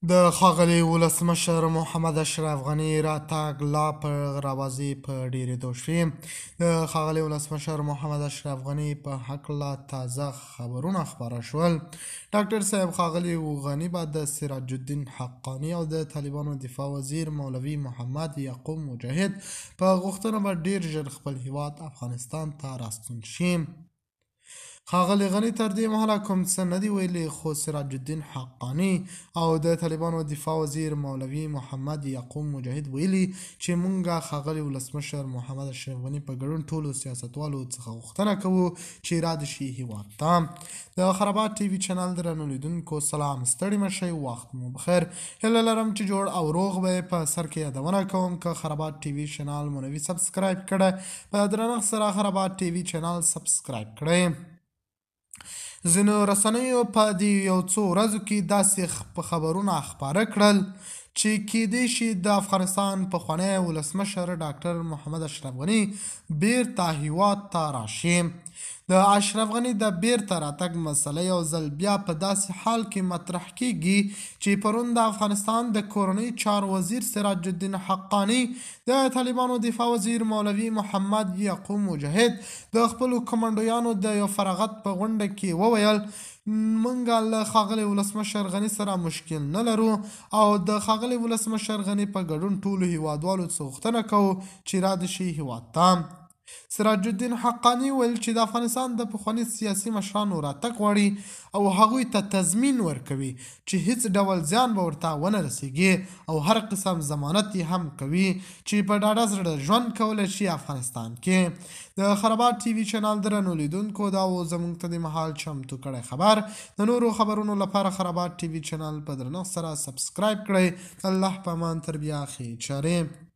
د ښاغلي ولسمشر محمد اشرف غني راتګ لا په راوازي په ډېرېدو شوې. د ښاغلي ولسمشر محمد اشرف غني په هکله تازه خبرونه خپاره شول. ډاکټر صاحب ښاغلي غني به د سراج الدین حقاني او د طالبانو دفاع وزیر مولوي محمد یعقوب مجاهد په غوښتنه به ډېر ژر خپل هیواد افغانستان ته راستون شي. ښاغلي غني تر دې مهاله کوم څه نه دي ویلي، خو سراج الدین حقاني او د طالبانو دفاع وزیر مولوي محمد یعقوب مجاهد ویلي چې مونږ ښاغلي ولسمشر محمد اشرف غني په ګډون ټولو سیاستوالو څخه غوښتنه کوو چې راد شي هیواد ته. د خرابات ټي وي چینل درنو لیدونکو سلام، ستړي مشئ، وخت مو بخیر. هیله لرم چې جوړ او روغ به په سر کې یادونه کوم که خرابات ټي وي چینل مو نوي سبسکرایب کړه په درنښت سره خرابات ټي وي چینل سبسکرایب کړئ. ځینو رسنیو په دې یو څو ورځو کې داسې خبرونه خپاره کړل چې کیدای شي د افغانستان پخوانی ولسمشر ډاکټر محمد اشرف غني بیرته هیواد ته راشي. د اشرف غني د بیرته راتګ مسله یو ځل بیا په داسې حال کې مطرح کیږي چې پرون د افغانستان د کورنۍ چارو وزیر سراج الدین حقاني د طالبانو دفاع وزیر مولوي محمد یعقوب مجاهد د خپلو کمانډویانو د یو فراغت په غونډه کې وویل منګه له ښاغلي ولسمشر غني سره مشکل نه لرو او د ښاغلي ولسمشر غني په ګډون ټولو هیوادوالو څخه غوښتنه کوو چې راد شي هیواد ته. سراج الدین حقاني ویل چې د افغانستان د پخواني سیاسي مشرانو راتګ غواړي او هغوی ته تضمین ورکوي چې هیڅ ډول زیان به ورته ونه رسیږي او هر قسم ضمانت یې هم کوي چې په ډاډه زړه ژوند کولی شي افغانستان کې. د خرابات ټي وي چینل درنو لیدونکو دا و زموږ ته د مهال چمتو کړی خبر. د نورو خبرونو لپاره خرابات ټي وي چینل په درنښت سره سبسکرایب کړئ. الله په امان، تر بیا ښې چارې.